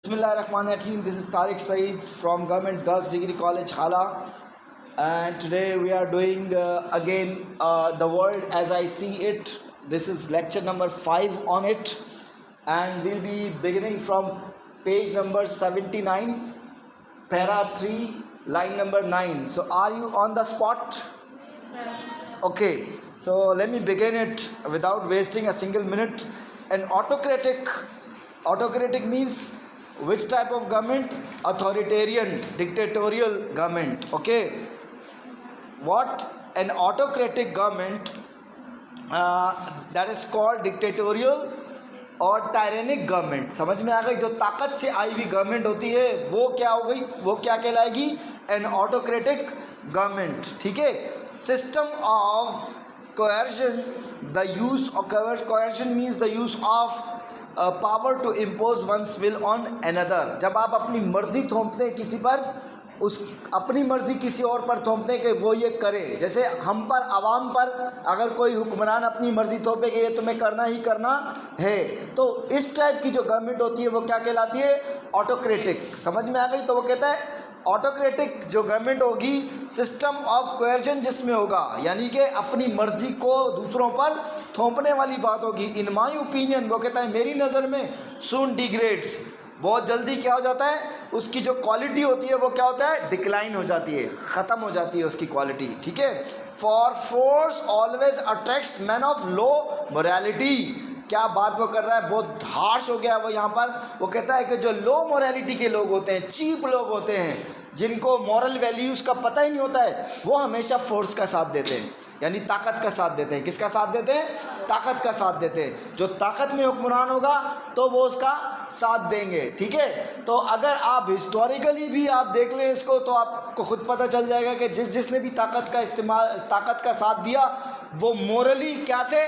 Bismillahirrahmanirrahim. This is Tariq Saeed from Government Girls Degree College, Hala. And today we are doing again the world as I see it. This is lecture number 5 on it. And we'll be beginning from page number 79, para 3, line number 9. So are you on the spot? Okay. So let me begin it without wasting a single minute. An autocratic means which type of government? Authoritarian, dictatorial government. Okay. What? An autocratic government that is called dictatorial और टायरेनिक government. समझ में आ गई? जो ताकत से आई हुई government होती है वो क्या हो गई, वो क्या कहलाएगी? An autocratic government. ठीक है. System of coercion, the use of coercion means the use of power to impose one's will on another. जब आप अपनी मर्जी थोपते हैं किसी पर, उस अपनी मर्जी किसी और पर थोपते हैं कि वो ये करे. जैसे हम पर, आवाम पर अगर कोई हुक्मरान अपनी मर्जी थोपे कि ये तुम्हें करना ही करना है, तो इस टाइप की जो गवर्नमेंट होती है वो क्या कहलाती है? ऑटोक्रेटिक. समझ में आ गई? तो वो कहता है ऑटोक्रेटिक जो गवर्नमेंट होगी, सिस्टम ऑफ कोएर्जन जिसमें होगा, यानी कि अपनी मर्जी को दूसरों पर थोपने वाली बात होगी. इन माई ओपिनियन, वो कहता है मेरी नज़र में, सून डिग्रेड्स, बहुत जल्दी क्या हो जाता है, उसकी जो क्वालिटी होती है वो क्या होता है? डिक्लाइन हो जाती है, ख़त्म हो जाती है उसकी क्वालिटी. ठीक है. For force always attracts man of low morality. क्या बात वो कर रहा है, बहुत हार्श हो गया वो यहाँ पर. वो कहता है कि जो लो मोरालिटी के लोग होते हैं, चीप लोग होते हैं, जिनको मॉरल वैल्यूज़ का पता ही नहीं होता है, वो हमेशा फोर्स का साथ देते हैं, यानी ताकत का साथ देते हैं. किसका साथ देते हैं? ताकत का साथ देते हैं. जो ताकत में हुक्मरान होगा तो वो उसका साथ देंगे. ठीक है. तो अगर आप हिस्टोरिकली भी आप देख लें इसको, तो आपको खुद पता चल जाएगा कि जिसने भी ताकत का साथ दिया वो मोरली क्या थे?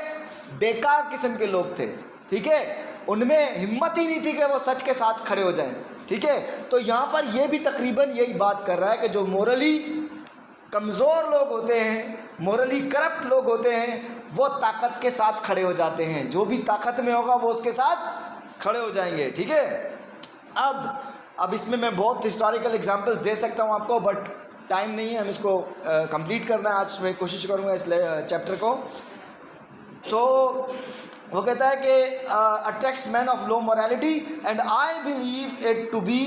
बेकार किस्म के लोग थे. ठीक है. उनमें हिम्मत ही नहीं थी कि वो सच के साथ खड़े हो जाएं. ठीक है. तो यहाँ पर ये भी तकरीबन यही बात कर रहा है कि जो मोरली कमज़ोर लोग होते हैं, मोरली करप्ट लोग होते हैं, वो ताकत के साथ खड़े हो जाते हैं. जो भी ताकत में होगा वो उसके साथ खड़े हो जाएंगे. ठीक है. अब इसमें मैं बहुत हिस्टोरिकल एग्जांपल्स दे सकता हूँ आपको, बट टाइम नहीं है. हम इसको कंप्लीट करना है. आज मैं कोशिश करूँगा इस चैप्टर को. तो वो कहता है कि attracts man of low morality and I believe it to be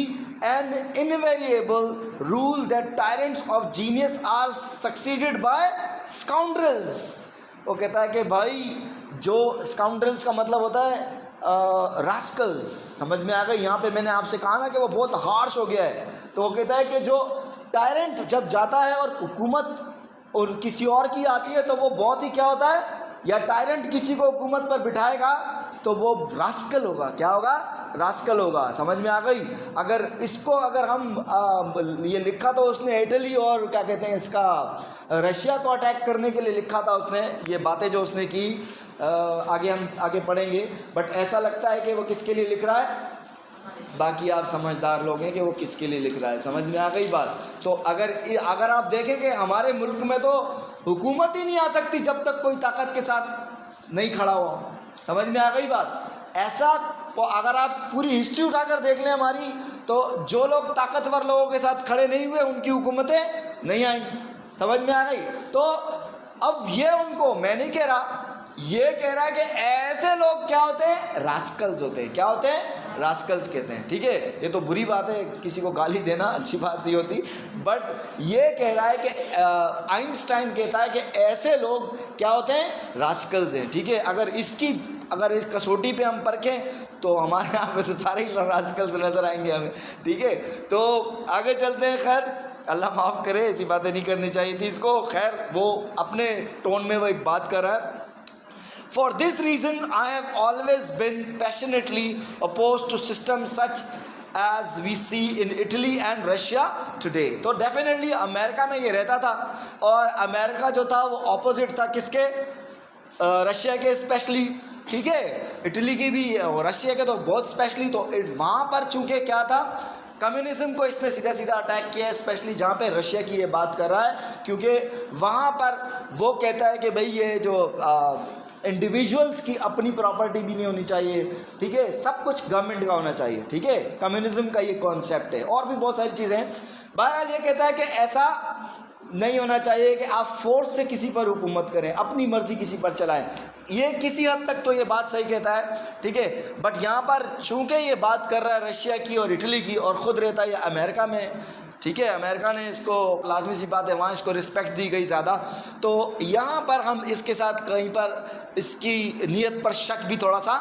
an invariable rule that tyrants of genius are succeeded by scoundrels. वो कहता है कि भाई जो स्काउंड्रल्स का मतलब होता है रास्कल्स. समझ में आ गई? यहाँ पे मैंने आपसे कहा ना कि वो बहुत हार्श हो गया है. तो वो कहता है कि जो टायरेंट जब जाता है और हुकूमत और किसी और की आती है, तो वो बहुत ही क्या होता है, या टायरेंट किसी को हुकूमत पर बिठाएगा तो वो रास्कल होगा. क्या होगा? रास्कल होगा. समझ में आ गई? अगर इसको अगर हम ये लिखा तो उसने इटली और क्या कहते हैं इसका रशिया को अटैक करने के लिए लिखा था उसने. ये बातें जो उसने की हम आगे पढ़ेंगे, बट ऐसा लगता है कि वो किसके लिए लिख रहा है. बाकी आप समझदार लोग हैं कि वो किसके लिए लिख रहा है. समझ में आ गई बात? तो अगर आप देखें कि हमारे मुल्क में तो हुकूमत ही नहीं आ सकती जब तक कोई ताकत के साथ नहीं खड़ा हुआ. समझ में आ गई बात? ऐसा तो अगर आप पूरी हिस्ट्री उठाकर देख लें हमारी, तो जो लोग ताकतवर लोगों के साथ खड़े नहीं हुए उनकी हुकूमतें नहीं आई. समझ में आ गई? तो अब ये उनको, मैं नहीं कह रहा, ये कह रहा है कि ऐसे लोग क्या होते हैं? रास्कल्स होते हैं. क्या होते हैं? रास्कल्स कहते हैं. ठीक है. ये तो बुरी बात है, किसी को गाली देना अच्छी बात नहीं होती, बट ये कह रहा है कि आइंस्टाइन कहता है कि ऐसे लोग क्या होते हैं? रास्कल्स हैं. ठीक है. अगर इस कसौटी पे हम परखें तो हमारे यहाँ पे तो सारे ही रास्कल्स नज़र आएंगे हमें. ठीक है. तो आगे चलते हैं. खैर, अल्लाह माफ़ करे, ऐसी बातें नहीं करनी चाहिए थी इसको. खैर, वो अपने टोन में वो एक बात कर रहा है. For this reason, I have always been passionately opposed to systems such as we see in Italy and Russia today. तो डेफिनेटली अमेरिका में ये रहता था, और अमेरिका जो था वो ऑपोजिट था किसके? रशिया के स्पेशली. ठीक है. इटली की भी और रशिया के तो बहुत स्पेशली. तो वहाँ पर चूँकि क्या था, कम्युनिज्म को इसने सीधा सीधा अटैक किया है, स्पेशली जहाँ पे रशिया की ये बात कर रहा है, क्योंकि वहाँ पर वो कहता है कि भाई ये जो इंडिविजुअल्स की अपनी प्रॉपर्टी भी नहीं होनी चाहिए, ठीक है, सब कुछ गवर्नमेंट का होना चाहिए, ठीक है। कम्युनिज्म का ये कॉन्सेप्ट है, और भी बहुत सारी चीज़ें हैं। बहरहाल ये कहता है कि ऐसा नहीं होना चाहिए कि आप फोर्स से किसी पर हुकूमत करें, अपनी मर्जी किसी पर चलाएं। ये किसी हद तक तो ये बात सही कहता है, ठीक है, बट यहाँ पर चूंकि ये बात कर रहा है रशिया की और इटली की, और ख़ुद रहता है ये अमेरिका में, ठीक है, अमेरिका ने इसको, लाजमी सी बात है, वहाँ इसको रिस्पेक्ट दी गई ज़्यादा, तो यहाँ पर हम इसके साथ कहीं पर इसकी नीयत पर शक भी थोड़ा सा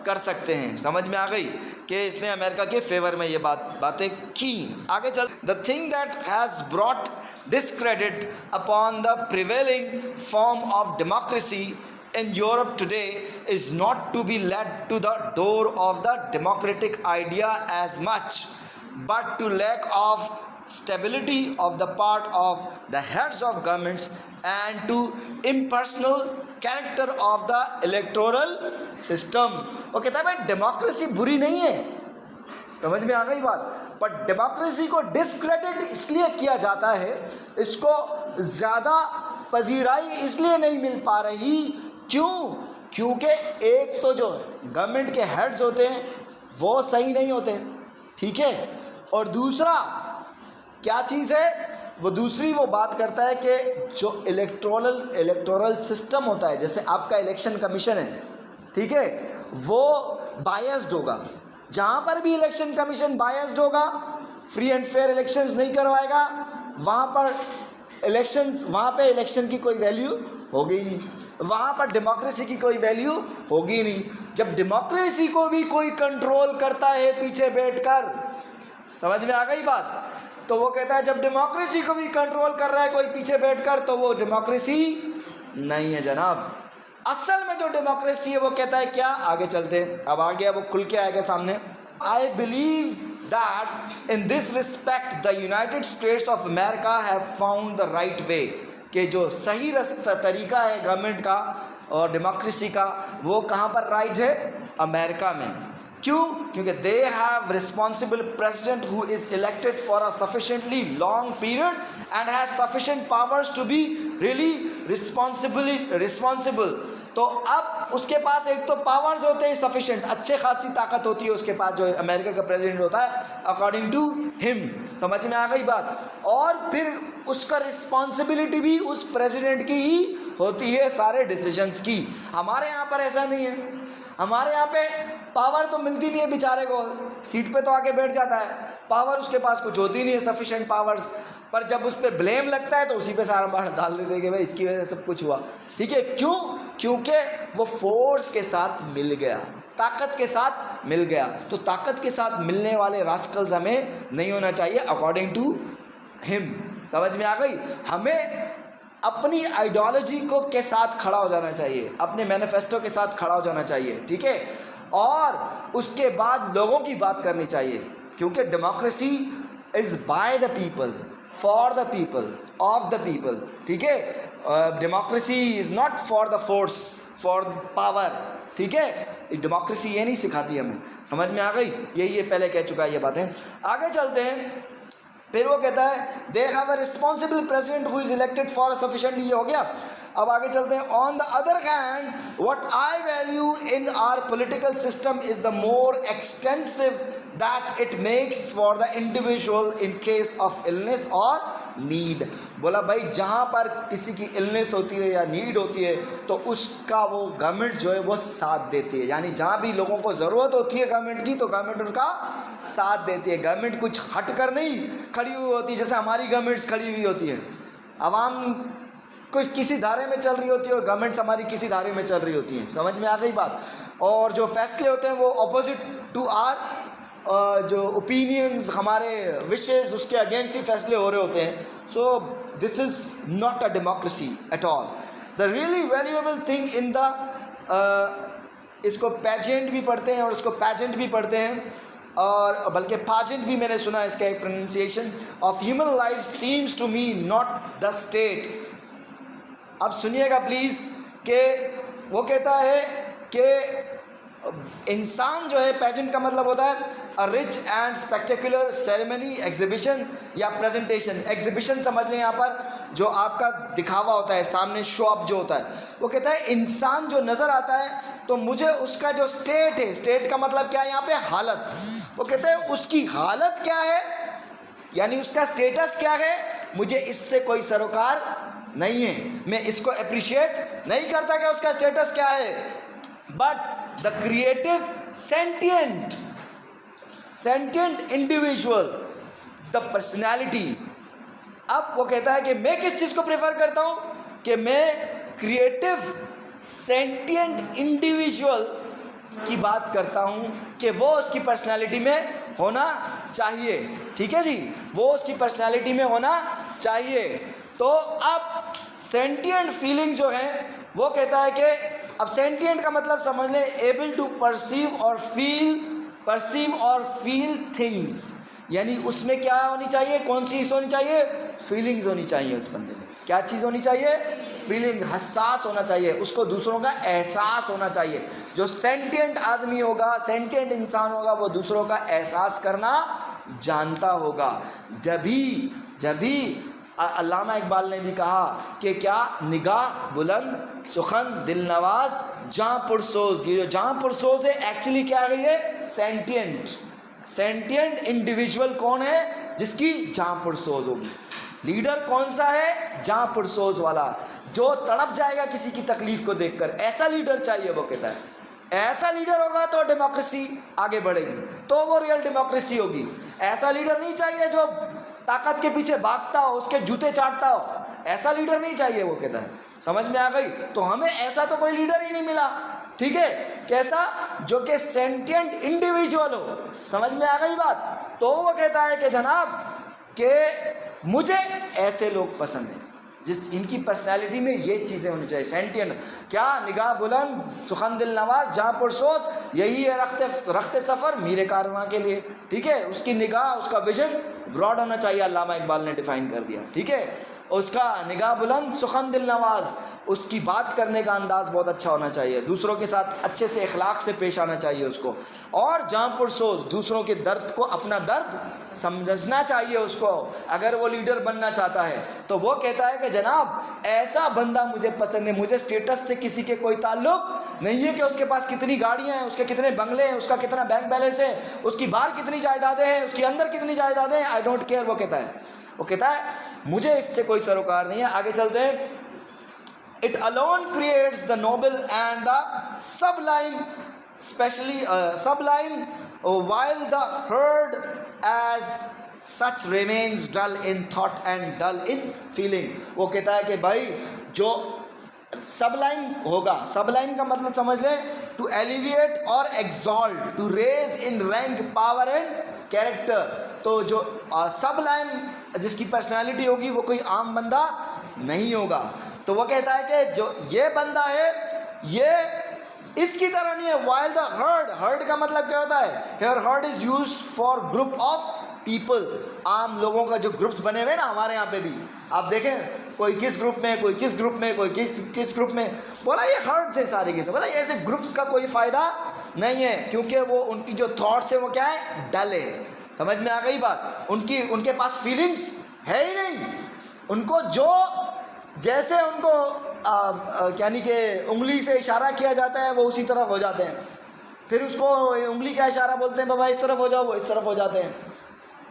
कर सकते हैं। समझ में आ गई कि इसने अमेरिका के फेवर में ये बातें की। आगे चल, the thing that has brought discredit upon the prevailing form of democracy in Europe today is not to be led to the door of the democratic idea as much, but to lack of stability of the part of the heads of governments and to impersonal character of the electoral system। वो कहता है भाई democracy बुरी नहीं है, समझ में आ गई बात, पर डेमोक्रेसी को डिस्क्रेडिट इसलिए किया जाता है, इसको ज़्यादा पजीराई इसलिए नहीं मिल पा रही, क्यों? क्योंकि एक तो जो गवर्नमेंट के हेड्स होते हैं वो सही नहीं होते, ठीक है, और दूसरा क्या चीज़ है, वो दूसरी वो बात करता है कि जो इलेक्टोरल सिस्टम होता है, जैसे आपका इलेक्शन कमीशन है, ठीक है, वो बायस्ड होगा। जहाँ पर भी इलेक्शन कमीशन बायस्ड होगा, फ्री एंड फेयर इलेक्शंस नहीं करवाएगा, वहाँ पे इलेक्शन की कोई वैल्यू होगी ही नहीं, वहाँ पर डेमोक्रेसी की कोई वैल्यू होगी ही नहीं। जब डेमोक्रेसी को भी कोई कंट्रोल करता है पीछे बैठकर, समझ में आ गई बात, तो वो कहता है जब डेमोक्रेसी को भी कंट्रोल कर रहा है कोई पीछे बैठकर, तो वो डेमोक्रेसी नहीं है जनाब। असल में जो डेमोक्रेसी है वो कहता है क्या, आगे चलते हैं, अब आ गया वो खुल के आएगा सामने। I believe that in this respect the United states of America have found the right way, कि जो सही तरीका है गवर्नमेंट का और डेमोक्रेसी का, वो कहाँ पर राइज है, अमेरिका में। क्यों? क्योंकि they have responsible president who is elected for a sufficiently long period and has sufficient powers to be really responsible. तो अब उसके पास एक तो पावर्स होते हैं सफिशेंट, अच्छे खासी ताकत होती है उसके पास, जो अमेरिका का प्रेसिडेंट होता है, अकॉर्डिंग टू हिम। समझ में आ गई बात? और फिर उसका रिस्पॉन्सिबिलिटी भी उस प्रेसिडेंट की ही होती है सारे डिसीजंस की। हमारे यहाँ पर ऐसा नहीं है, हमारे यहाँ पे पावर तो मिलती नहीं है बेचारे को, सीट पे तो आके बैठ जाता है, पावर उसके पास कुछ होती नहीं है सफिशेंट पावर्स, पर जब उस पर ब्लेम लगता है तो उसी पे सारा बाहर डाल देते हैं कि भाई इसकी वजह से सब कुछ हुआ, ठीक है। क्यों? क्योंकि वो फोर्स के साथ मिल गया, ताकत के साथ मिल गया। तो ताकत के साथ मिलने वाले रास्कल्स हमें नहीं होना चाहिए अकॉर्डिंग टू हिम। समझ में आ गई? हमें अपनी आइडियोलॉजी को के साथ खड़ा हो जाना चाहिए, अपने मैनिफेस्टो के साथ खड़ा हो जाना चाहिए, ठीक है, और उसके बाद लोगों की बात करनी चाहिए, क्योंकि democracy is by the people, for the people, of the people, ठीक है। Democracy is not for the force, for power, ठीक है। डेमोक्रेसी ये नहीं सिखाती हमें। समझ में आ गई? यही ये पहले कह चुका है ये बातें। आगे चलते हैं, फिर वो कहता है they have a responsible president who is elected for a sufficient, ये हो गया। अब आगे चलते हैं। On the other hand what I value in our political system is the more extensive that it makes for the individual in case of illness और need. बोला भाई जहाँ पर किसी की इलनेस होती है या नीड होती है तो उसका वो गवर्नमेंट जो है वो साथ देती है, यानी जहाँ भी लोगों को ज़रूरत होती है गवर्नमेंट की तो गवर्नमेंट उनका साथ देती है। गवर्नमेंट कुछ हट कर नहीं खड़ी हुई होती, जैसे हमारी गवर्नमेंट्स खड़ी हुई होती है। आवाम कोई किसी धारे में चल रही होती है और गवर्नमेंट्स हमारी किसी धारे में चल रही होती हैं। समझ में आ गई बात? और जो फैसले होते हैं वो अपोजिट टू आर जो ओपिनियंस, हमारे विशेज़, उसके अगेंस्ट ही फैसले हो रहे होते हैं। सो this is not a democracy at all. The really valuable thing in the, इसको पैजेंट भी पढ़ते हैं और इसको पैजेंट भी पढ़ते हैं, और बल्कि पाजेंट भी मैंने सुना इसका एक pronunciation, of human life seems to me not the state. अब सुनिएगा प्लीज़, कि वो कहता है कि इंसान जो है, पैजेंट का मतलब होता है a rich and spectacular ceremony, exhibition या प्रेजेंटेशन। एग्जीबिशन समझ लें यहाँ पर जो आपका दिखावा होता है, सामने शो ऑफ जो होता है। वो कहता है इंसान जो नज़र आता है तो मुझे उसका जो स्टेट है, स्टेट का मतलब क्या है यहाँ पे, हालत। वो कहते हैं उसकी हालत क्या है, यानी उसका स्टेटस क्या है, मुझे इससे कोई सरोकार नहीं है, मैं इसको अप्रिशिएट नहीं करता कि उसका स्टेटस क्या है। But the creative sentient individual, the personality. अब वो कहता है कि मैं किस चीज़ को प्रेफर करता हूँ, कि मैं क्रिएटिव सेंटिएंट इंडिविजुअल की बात करता हूँ कि वो उसकी पर्सनैलिटी में होना चाहिए। ठीक है जी, वो उसकी पर्सनैलिटी में होना चाहिए। तो अब सेंटिएंट फीलिंग जो है वो कहता है कि, अब सेंटिएंट का मतलब समझ लें एबल टू परसीव और फील थिंग्स, यानी उसमें क्या होनी चाहिए, कौन सी चीज़ होनी चाहिए, फीलिंग्स होनी चाहिए उस बंदे में। क्या चीज़ होनी चाहिए, फीलिंग, हसास होना चाहिए, उसको दूसरों का एहसास होना चाहिए। जो सेंटिएंट आदमी होगा, सेंटिएंट इंसान होगा, वो दूसरों का एहसास करना जानता होगा। जब भी अल्लामा इकबाल ने भी कहा कि क्या, निगाह बुलंद सुखन दिल नवाज जहाँ पुरसोज। ये जो जहाँ पुरसोज है एक्चुअली क्या है, ये सेंटिएंट इंडिविजुअल कौन है, जिसकी जहाँ पुरसोज होगी। लीडर कौन सा है, जहाँ पुरसोज वाला, जो तड़प जाएगा किसी की तकलीफ को देखकर, ऐसा लीडर चाहिए। वो कहता है ऐसा लीडर होगा तो डेमोक्रेसी आगे बढ़ेगी, तो वो रियल डेमोक्रेसी होगी। ऐसा लीडर नहीं चाहिए जो ताकत के पीछे भागता हो, उसके जूते चाटता हो, ऐसा लीडर नहीं चाहिए। वो कहता है, समझ में आ गई। तो हमें ऐसा तो कोई लीडर ही नहीं मिला। ठीक है, कैसा, जो कि सेंटिएंट इंडिविजुअल हो। समझ में आ गई बात। तो वो कहता है कि जनाब कि मुझे ऐसे लोग पसंद हैं जिस इनकी पर्सनैलिटी में ये चीज़ें होनी चाहिए। सेंटिएंट क्या, निगाह बुलंद सुखन दिल नवाज जहाँ पुरसोज, यही है रखते सफ़र मीरे कारवां के लिए। ठीक है, उसकी निगाह, उसका विजन ब्रॉड होना चाहिए, अल्लामा इकबाल ने डिफ़ाइन कर दिया। ठीक है, उसका निगाह बुलंद सुखन दिल नवाज, उसकी बात करने का अंदाज़ बहुत अच्छा होना चाहिए, दूसरों के साथ अच्छे से अखलाक से पेश आना चाहिए उसको। और जहाँ पुरसोज, दूसरों के दर्द को अपना दर्द समझना चाहिए उसको, अगर वो लीडर बनना चाहता है। तो वो कहता है कि जनाब ऐसा बंदा मुझे पसंद है, मुझे स्टेटस से किसी के कोई ताल्लुक़ नहीं है कि उसके पास कितनी गाड़ियाँ हैं, उसके कितने बंगले हैं, उसका कितना बैंक बैलेंस है, उसकी बाहर कितनी जायदादें हैं, उसके अंदर कितनी जायदादें हैं, आई डोंट केयर। वो कहता है मुझे इससे कोई सरोकार नहीं है। आगे चलते हैं। It alone creates the noble and the sublime, especially sublime, while the herd as such remains dull in thought and dull in feeling. वो कहता है कि भाई जो सबलाइन होगा, सबलाइन का मतलब समझ लें टू एलिविएट और exalt, to raise in rank power and character. तो जो सबलाइन जिसकी पर्सनैलिटी होगी वो कोई आम बंदा नहीं होगा। तो वो कहता है कि जो ये बंदा है ये इसकी तरह नहीं है। वाइल द हर्ड, हर्ड का मतलब क्या होता है, here herd is used for group of people, आम लोगों का जो ग्रुप्स बने हुए ना, हमारे यहाँ पे भी आप देखें कोई किस ग्रुप में, कोई किस ग्रुप में, कोई किस ग्रुप में, बोला ये हर्ड्स है सारे के सब। बोला ऐसे ग्रुप्स का कोई फ़ायदा नहीं है, क्योंकि वो उनकी जो थॉट्स है वो क्या है, डल है। समझ में आ गई बात। उनके पास फीलिंग्स है ही नहीं। उनको जो जैसे उनको यानी कि उंगली से इशारा किया जाता है वो उसी तरफ हो जाते हैं। फिर उसको उंगली का इशारा बोलते हैं, बाबा इस तरफ हो जाओ, वो इस तरफ हो जाते हैं।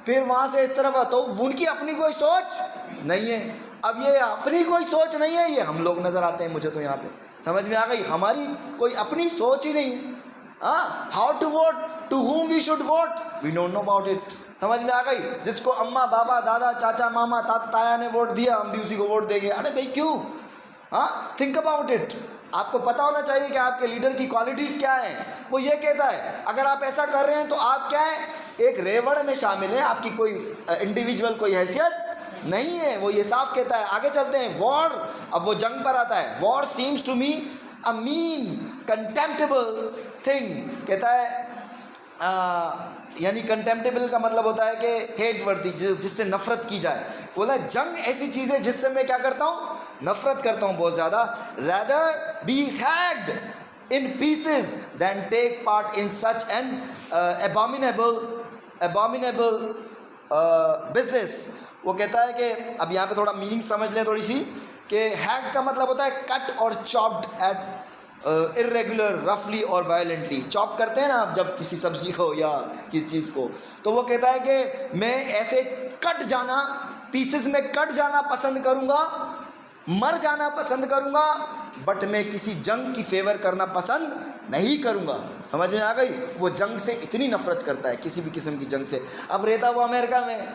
फिर वहाँ से इस तरफ, तो उनकी अपनी कोई सोच नहीं है। अब ये अपनी कोई सोच नहीं है, ये हम लोग नज़र आते हैं मुझे तो यहाँ पे। समझ में आ गई, हमारी कोई अपनी सोच ही नहीं है। हाँ, how to vote, to whom we should vote, we don't know about it. समझ में आ गई। जिसको अम्मा बाबा दादा चाचा मामा ताता ताया ने वोट दिया, हम भी उसी को वोट देंगे। अरे भाई क्यों? हाँ, थिंक अबाउट इट। आपको पता होना चाहिए कि आपके लीडर की क्वालिटीज़ क्या हैं। वो ये कहता है अगर आप ऐसा कर रहे हैं तो आप क्या है, एक रेवड़ में शामिल है, आपकी कोई इंडिविजुअल कोई हैसियत नहीं है। वो ये साफ कहता है। आगे चलते हैं। वॉर, अब वो जंग पर आता है। War seems to me a mean contemptible thing, कहता है यानी कंटेम्प्टेबल का मतलब होता है कि हेट वर्दी, जिससे नफ़रत की जाए। बोला जंग ऐसी चीज़ है जिससे मैं क्या करता हूँ, नफ़रत करता हूँ बहुत ज़्यादा। Rather be hacked in pieces than take part in such an abominable business. वो कहता है कि अब यहाँ पे थोड़ा मीनिंग समझ लें थोड़ी सी, कि हैक का मतलब होता है कट और चॉप्ड एट इर्रेगुलर, रफली और वायलेंटली। चॉप करते हैं ना आप जब किसी सब्जी को या किसी चीज़ को, तो वो कहता है कि मैं ऐसे कट जाना, पीसेस में कट जाना पसंद करूँगा, मर जाना पसंद करूँगा, बट मैं किसी जंग की फेवर करना पसंद नहीं करूँगा। समझ में आ गई? वो जंग से इतनी नफरत करता है, किसी भी किस्म की जंग से। अब रहता वो अमेरिका में,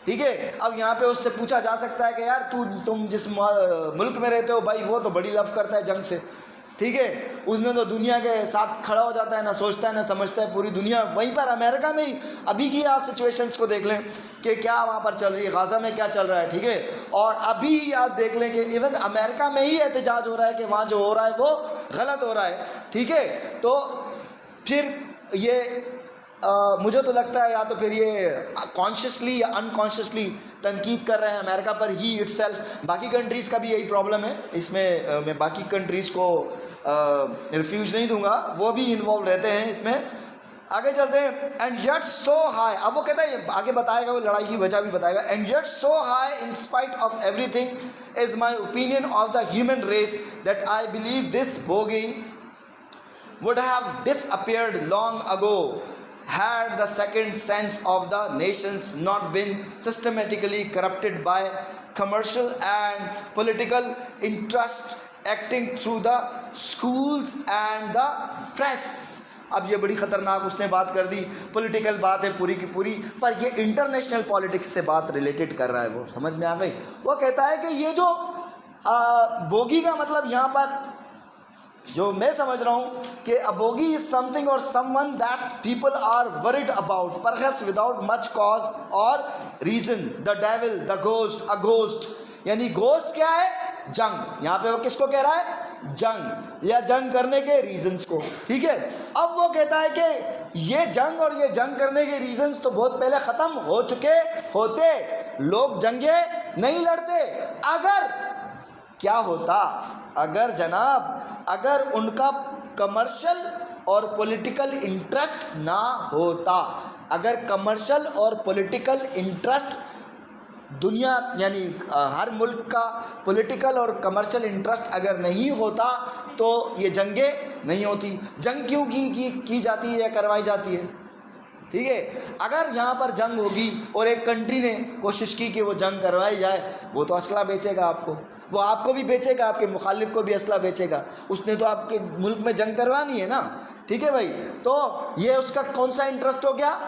ठीक है। अब यहाँ पे उससे पूछा जा सकता है कि यार तुम जिस मुल्क में रहते हो भाई, वो तो बड़ी लव करता है जंग से, ठीक है। उसने तो दुनिया के साथ खड़ा हो जाता है, ना सोचता है ना समझता है पूरी दुनिया। वहीं पर अमेरिका में ही अभी की आप सिचुएशंस को देख लें कि क्या वहाँ पर चल रही है, गाज़ा में क्या चल रहा है, ठीक है। और अभी आप देख लें कि इवन अमेरिका में ही एहतजाज हो रहा है कि वहाँ जो हो रहा है वो गलत हो रहा है, ठीक है। तो फिर ये मुझे तो लगता है या तो फिर ये कॉन्शियसली या अनकॉन्शियसली तनकीद कर रहे हैं अमेरिका पर ही इटसेल्फ। बाकी कंट्रीज़ का भी यही प्रॉब्लम है इसमें, मैं बाकी कंट्रीज़ को रिफ्यूज नहीं दूंगा, वो भी इन्वॉल्व रहते हैं इसमें। आगे चलते हैं। एंड येट सो हाई, अब वो कहता है आगे बताएगा, वो लड़ाई की वजह भी बताएगा। And yet so high in spite of everything is my opinion of the human race that I believe this bogey would have disappeared long ago had the second sense of the nations not been systematically corrupted by commercial and political interest acting through the schools and the press। अब ये बड़ी ख़तरनाक उसने बात कर दी, political बात है पूरी की पूरी, पर ये इंटरनेशनल पॉलिटिक्स से बात रिलेटेड कर रहा है। वो समझ में आ गई? वो कहता है कि ये जो बोगी का मतलब यहाँ पर जो मैं समझ रहा हूँ कि अ बोगी इज समथिंग और someone that people are worried about perhaps without much cause और reason. The devil, the ghost, a ghost, यानी गोस्ट क्या है? जंग। यहाँ पे वो किसको कह रहा है? जंग, या जंग करने के रीजंस को, ठीक है। अब वो कहता है कि ये जंग और ये जंग करने के रीजंस तो बहुत पहले ख़त्म हो चुके होते, लोग जंगे नहीं लड़ते। अगर क्या होता, अगर जनाब, अगर उनका कमर्शियल और पॉलिटिकल इंटरेस्ट ना होता, अगर कमर्शियल और पॉलिटिकल इंटरेस्ट दुनिया यानी हर मुल्क का पॉलिटिकल और कमर्शियल इंटरेस्ट अगर नहीं होता तो ये जंगें नहीं होती। जंग क्यों की जाती है या करवाई जाती है? ठीक है, अगर यहाँ पर जंग होगी और एक कंट्री ने कोशिश की कि वो जंग करवाई जाए, वो तो असला बेचेगा आपको, वो आपको भी बेचेगा, आपके मुखालिफ को भी असला बेचेगा। उसने तो आपके मुल्क में जंग करवानी है ना, ठीक है भाई। तो ये उसका कौन सा इंटरेस्ट हो गया?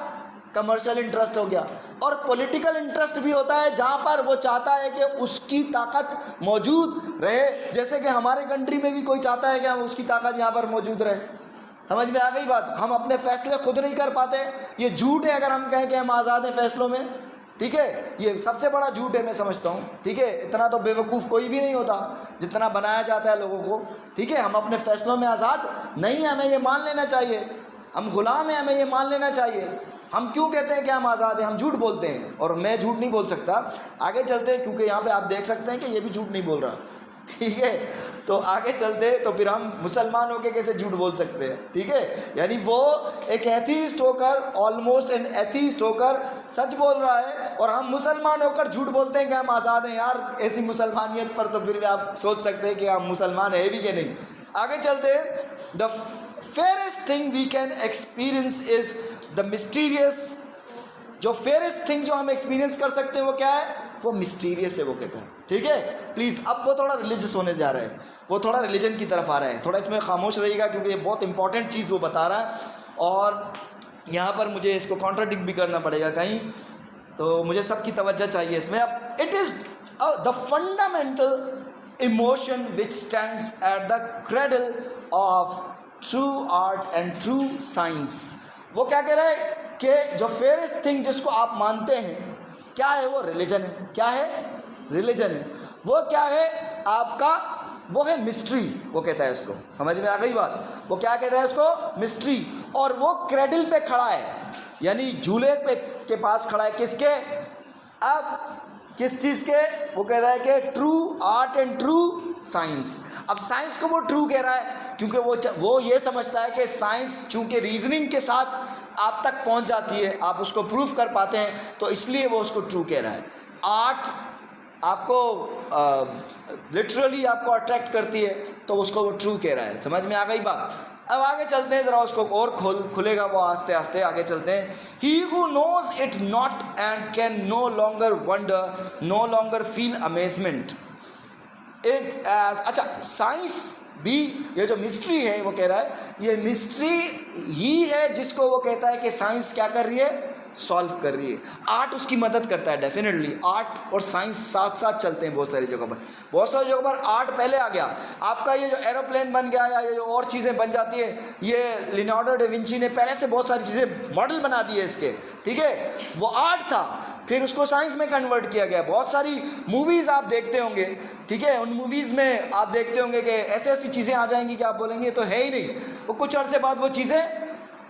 कमर्शियल इंटरेस्ट हो गया। और पॉलिटिकल इंटरेस्ट भी होता है जहाँ पर वो चाहता है कि उसकी ताकत मौजूद रहे, जैसे कि हमारे कंट्री में भी कोई चाहता है कि हम उसकी ताकत यहाँ पर मौजूद रहे। समझ में आ गई बात? हम अपने फैसले खुद नहीं कर पाते, ये झूठ है अगर हम कहें कि हम आज़ाद हैं फैसलों में, ठीक है। ये सबसे बड़ा झूठ है मैं समझता हूँ, ठीक है। इतना तो बेवकूफ़ कोई भी नहीं होता जितना बनाया जाता है लोगों को, ठीक है। हम अपने फैसलों में आज़ाद नहीं हैं, हमें ये मान लेना चाहिए। हम गुलाम हैं, हमें ये मान लेना चाहिए। हम क्यों कहते हैं कि हम आज़ाद हैं? हम झूठ बोलते हैं, और मैं झूठ नहीं बोल सकता। आगे चलते हैं, क्योंकि यहाँ पे आप देख सकते हैं कि ये भी झूठ नहीं बोल रहा, ठीक है। तो आगे चलते तो फिर हम मुसलमान होकर कैसे झूठ बोल सकते हैं, ठीक है। यानी वो एक एथीस्ट होकर, ऑलमोस्ट एन एथीस्ट होकर सच बोल रहा है, और हम मुसलमान होकर झूठ बोलते हैं कि हम आज़ाद हैं। यार ऐसी मुसलमानियत पर तो फिर भी आप सोच सकते हैं कि हम मुसलमान है भी कि नहीं। आगे चलते, the fairest thing we can experience is the mysterious. जो फेयरेस्ट थिंग जो हम एक्सपीरियंस कर सकते हैं वो क्या है? वो मिस्टीरियस है, वो कहता है, ठीक है। प्लीज़, अब वो थोड़ा रिलीजियस होने जा रहा है, वो थोड़ा रिलीजन की तरफ आ रहा है। थोड़ा इसमें खामोश रहिएगा क्योंकि ये बहुत इंपॉर्टेंट चीज़ वो बता रहा है, और यहाँ पर मुझे इसको कॉन्ट्राडिक्ट भी करना पड़ेगा कहीं, तो मुझे सबकी तवज्जो चाहिए इसमें। अब it is the fundamental emotion which stands at the cradle of true art and true science. वो क्या कह रहा है कि जो फेयरेस्ट थिंग जिसको आप मानते हैं क्या है? वो रिलीजन है। क्या है? रिलीजन है। वो क्या है आपका? वो है मिस्ट्री, वो कहता है उसको। समझ में आ गई बात? वो क्या कहता है उसको? मिस्ट्री। और वो क्रेडल पे खड़ा है, यानी झूले पे के पास खड़ा है। किसके? अब किस चीज़ के? वो कह रहा है कि true art and true science. अब साइंस को वो ट्रू कह रहा है क्योंकि वो ये समझता है कि साइंस चूँकि रीजनिंग के साथ आप तक पहुंच जाती है, आप उसको प्रूफ कर पाते हैं, तो इसलिए वो उसको ट्रू कह रहा है। आर्ट आपको लिटरली आपको अट्रैक्ट करती है, तो उसको वो ट्रू कह रहा है। समझ में आ गई बात? अब आगे चलते हैं, ज़रा उसको और खुलेगा वो आस्ते आस्ते। आगे चलते हैं। He who knows it not and can no longer wonder, no longer feel amazement is as. अच्छा, साइंस भी ये जो मिस्ट्री है, वो कह रहा है ये मिस्ट्री ही है जिसको वो कहता है कि साइंस क्या कर रही है, सॉल्व कर रही है। आर्ट उसकी मदद करता है डेफिनेटली। आर्ट और साइंस साथ साथ चलते हैं बहुत सारी जगहों पर। बहुत सारी जगहों पर आर्ट पहले आ गया। आपका ये जो एरोप्लेन बन गया या ये जो और चीज़ें बन जाती है, ये लियोनार्डो डा विंची ने पहले से बहुत सारी चीज़ें मॉडल बना दिए इसके, ठीक है, वो आर्ट था, फिर उसको साइंस में कन्वर्ट किया गया। बहुत सारी मूवीज़ आप देखते होंगे, ठीक है, उन मूवीज़ में आप देखते होंगे कि ऐसी ऐसी चीज़ें आ जाएंगी कि आप बोलेंगे तो है ही नहीं, वो कुछ अर्से बाद वो चीज़ें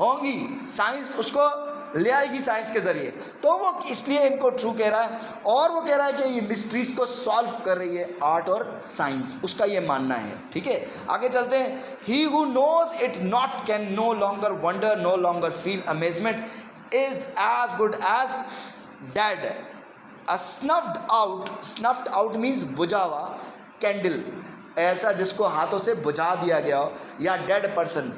होंगी, साइंस उसको ले आएगी साइंस के ज़रिए। तो वो इसलिए इनको ट्रू कह रहा है, और वो कह रहा है कि ये मिस्ट्रीज़ को सॉल्व कर रही है आर्ट और साइंस, उसका ये मानना है, ठीक है। आगे चलते हैं। He who knows it not can no longer wonder, no longer feel amazement is as good as dead. A snuffed out means बुझा हुआ कैंडल, ऐसा जिसको हाथों से बुझा दिया गया हो, या डेड पर्सन,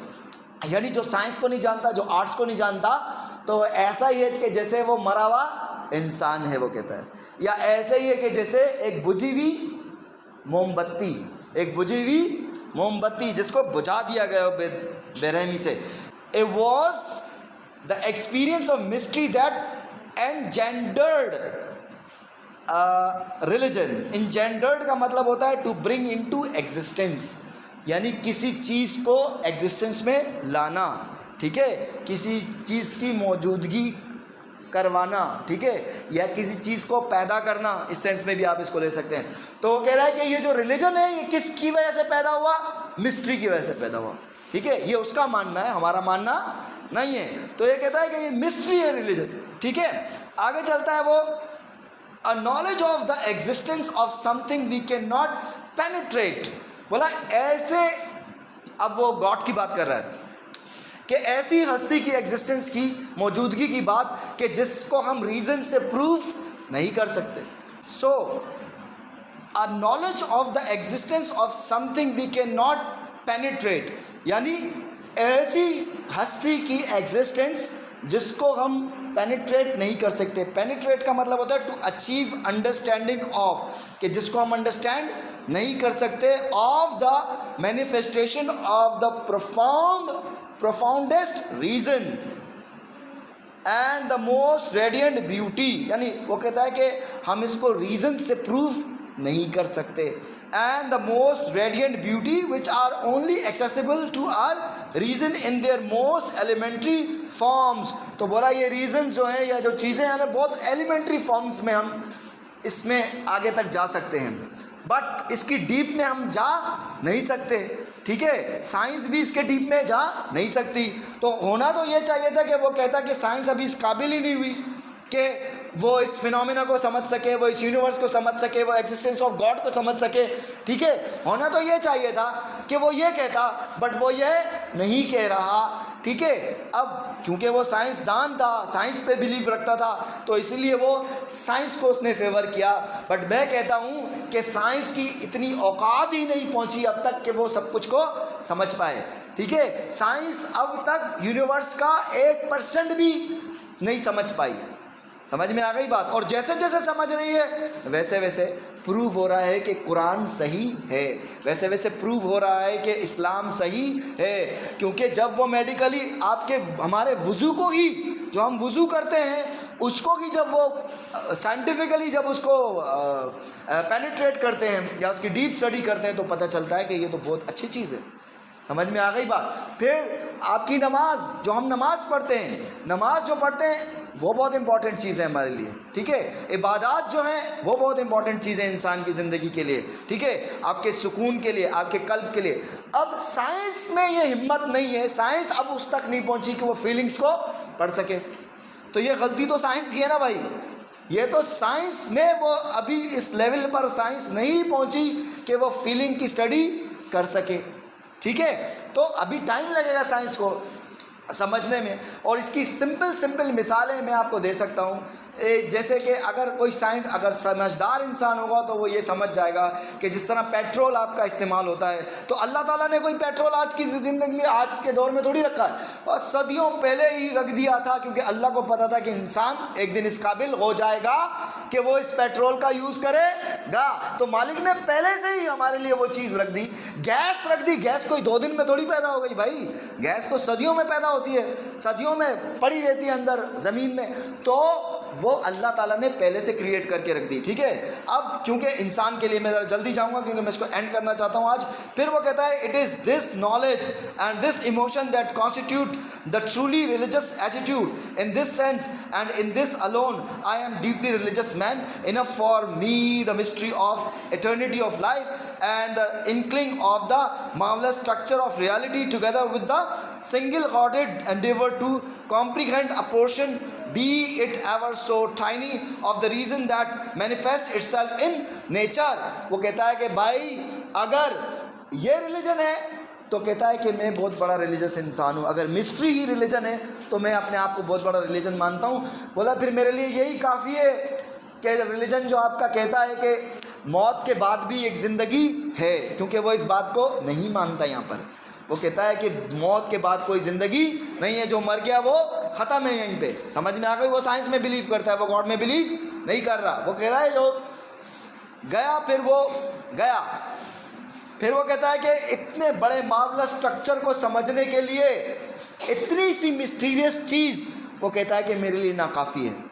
यानी जो साइंस को नहीं जानता, जो आर्ट्स को नहीं जानता, तो ऐसा ही है कि जैसे वो मरा हुआ इंसान है, वो कहता है। या ऐसे ही है कि जैसे एक बुझी हुई मोमबत्ती, एक बुझी हुई मोमबत्ती जिसको बुझा दिया गया बेरहमी से। It was the experience of mystery that engendered religion. Engendered का मतलब होता है to bring into existence, यानी किसी चीज़ को एग्जिस्टेंस में लाना, ठीक है, किसी चीज़ की मौजूदगी करवाना, ठीक है, या किसी चीज़ को पैदा करना, इस सेंस में भी आप इसको ले सकते हैं। तो वो कह रहा है कि ये जो रिलीजन है ये किसकी वजह से पैदा हुआ, मिस्ट्री की वजह से पैदा हुआ, ठीक है, ये उसका मानना है, हमारा मानना नहीं है। तो ये कहता है कि ये मिस्ट्री है रिलीजन, ठीक है। आगे चलता है वो, a knowledge of the existence of something we can not penetrate. बोला ऐसे, अब वो गॉड की बात कर रहा है कि ऐसी हस्ती की एग्जिस्टेंस की मौजूदगी की बात कि जिसको हम रीज़न से प्रूव नहीं कर सकते। So a knowledge of the existence of something we can not penetrate, यानी ऐसी हस्ती की एग्जिस्टेंस जिसको हम पेनिट्रेट नहीं कर सकते। पेनिट्रेट का मतलब होता है टू अचीव अंडरस्टैंडिंग ऑफ, कि जिसको हम अंडरस्टैंड नहीं कर सकते, of the manifestation of the profoundest reason and the most radiant beauty, यानी वो कहता है कि हम इसको रीजन से प्रूव नहीं कर सकते। And the most radiant beauty which are only accessible to our reason in their most elementary forms. तो बोला ये रीजन जो हैं या जो चीज़ें हमें बहुत एलिमेंट्री फॉर्म्स में हम इसमें आगे तक जा सकते हैं, बट इसकी डीप में हम जा नहीं सकते, ठीक है, साइंस भी इसके डीप में जा नहीं सकती। तो होना तो ये चाहिए था कि वो कहता कि साइंस अभी इस काबिल ही नहीं हुई कि वो इस फिनोमिना को समझ सके, वो इस यूनिवर्स को समझ सके, वो एग्जिस्टेंस ऑफ गॉड को समझ सके, ठीक है, होना तो ये चाहिए था कि वो ये कहता, बट वो ये नहीं कह रहा, ठीक है। अब क्योंकि वो साइंसदान था, साइंस पे बिलीव रखता था, तो इसीलिए वो साइंस को उसने फेवर किया। बट मैं कहता हूँ कि साइंस की इतनी औकात ही नहीं पहुँची अब तक कि वो सब कुछ को समझ पाए, ठीक है। साइंस अब तक यूनिवर्स का 1% भी नहीं समझ पाई। समझ में आ गई बात? और जैसे जैसे समझ रही है वैसे वैसे प्रूव हो रहा है कि कुरान सही है, वैसे वैसे प्रूव हो रहा है कि इस्लाम सही है। क्योंकि जब वो मेडिकली आपके हमारे वज़ू को ही, जो हम वज़ू करते हैं उसको ही, जब वो साइंटिफिकली जब उसको पेनिट्रेट करते हैं या उसकी डीप स्टडी करते हैं, तो पता चलता है कि ये तो बहुत अच्छी चीज़ है। समझ में आ गई बात? फिर आपकी नमाज, जो हम नमाज पढ़ते हैं, नमाज जो पढ़ते हैं वो बहुत इंपॉर्टेंट चीज़ है हमारे लिए, ठीक है। इबादत जो है वो बहुत इंपॉर्टेंट चीज़ है इंसान की ज़िंदगी के लिए, ठीक है, आपके सुकून के लिए, आपके कल्ब के लिए। अब साइंस में ये हिम्मत नहीं है, साइंस अब उस तक नहीं पहुंची कि वो फीलिंग्स को पढ़ सके। तो ये गलती तो साइंस की है ना भाई, ये तो साइंस में वो अभी इस लेवल पर साइंस नहीं पहुंची कि वो फीलिंग की स्टडी कर सके, ठीक है। तो अभी टाइम लगेगा साइंस को। समझने में। और इसकी सिंपल मिसालें मैं आपको दे सकता हूँ। जैसे कि अगर कोई अगर समझदार इंसान होगा तो वो ये समझ जाएगा कि जिस तरह पेट्रोल आपका इस्तेमाल होता है, तो अल्लाह ताला ने कोई पेट्रोल आज की ज़िंदगी में, आज के दौर में थोड़ी रखा है, और सदियों पहले ही रख दिया था, क्योंकि अल्लाह को पता था कि इंसान एक दिन इस काबिल हो जाएगा कि वो इस पेट्रोल का यूज़ करेगा। तो मालिक ने पहले से ही हमारे लिए वो चीज़ रख दी। गैस रख दी, गैस कोई 2 दिन में थोड़ी पैदा हो गई भाई, गैस तो सदियों में पैदा होती है, सदियों में पड़ी रहती है अंदर ज़मीन में, तो वो अल्लाह ताला ने पहले से क्रिएट करके रख दी। ठीक है, अब क्योंकि इंसान के लिए मैं ज़रा जल्दी जाऊंगा क्योंकि मैं इसको एंड करना चाहता हूँ आज। फिर वो कहता है, it is this knowledge and this emotion that constitute the truly religious attitude. In this sense and in this alone I am deeply religious man, enough for me the mystery of eternity of life and the inkling of the marvelous structure of reality, together with the single-hearted endeavor to comprehend a portion, be it ever so tiny, of the reason that manifests itself in nature। वो कहता है कि भाई अगर ये religion है तो कहता है कि मैं बहुत बड़ा रिलीजियस इंसान हूँ, अगर मिस्ट्री ही रिलीजन है तो मैं अपने आप को बहुत बड़ा रिलीजन मानता हूँ। बोला फिर मेरे लिए यही काफ़ी है कि रिलीजन जो आपका कहता है कि मौत के बाद भी एक ज़िंदगी है, क्योंकि वो इस बात को नहीं मानता। यहाँ पर वो कहता है कि मौत के बाद कोई ज़िंदगी नहीं है, जो मर गया वो ख़त्म है यहीं पे। समझ में आ गई? वो साइंस में बिलीव करता है, वो गॉड में बिलीव नहीं कर रहा। वो कह रहा है जो गया फिर वो गया। फिर वो कहता है कि इतने बड़े मार्वलस स्ट्रक्चर को समझने के लिए इतनी सी मिस्टीरियस चीज़, वो कहता है कि मेरे लिए नाकाफ़ी है।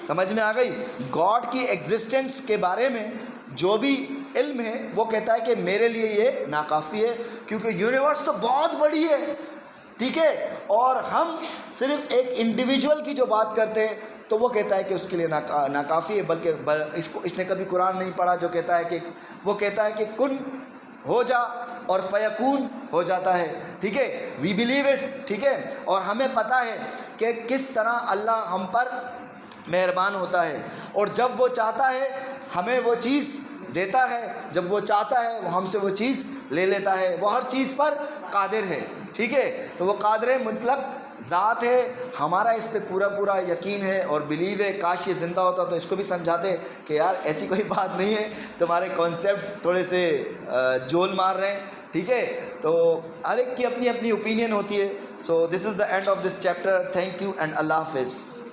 समझ में आ गई? गॉड की एग्जिस्टेंस के बारे में जो भी इल्म है वो कहता है कि मेरे लिए ये नाकाफ़ी है, क्योंकि यूनिवर्स तो बहुत बड़ी है, ठीक है, और हम सिर्फ एक इंडिविजुअल की जो बात करते हैं तो वो कहता है कि उसके लिए नाकाफ़ी है। बल्कि इसने कभी कुरान नहीं पढ़ा जो कहता है कि वो कहता है कि कुन हो जा और फयकून हो जाता है। ठीक है, वी बिलीव इट। ठीक है, और हमें पता है कि किस तरह अल्लाह हम पर मेहरबान होता है, और जब वो चाहता है हमें वो चीज़ देता है, जब वो चाहता है वो हमसे वो चीज़ ले लेता है। वो हर चीज़ पर कादिर है। ठीक है, तो वो कादिर मुतलक ज़ात है, हमारा इस पे पूरा यकीन है और बिलीव है। काश ये ज़िंदा होता तो इसको भी समझाते कि यार ऐसी कोई बात नहीं है, तुम्हारे कॉन्सेप्ट्स थोड़े से जोल मार रहे हैं। ठीक है, तो हर एक की अपनी अपनी ओपिनियन होती है। So this is the end of this chapter. Thank you and अल्लाह हाफिज़।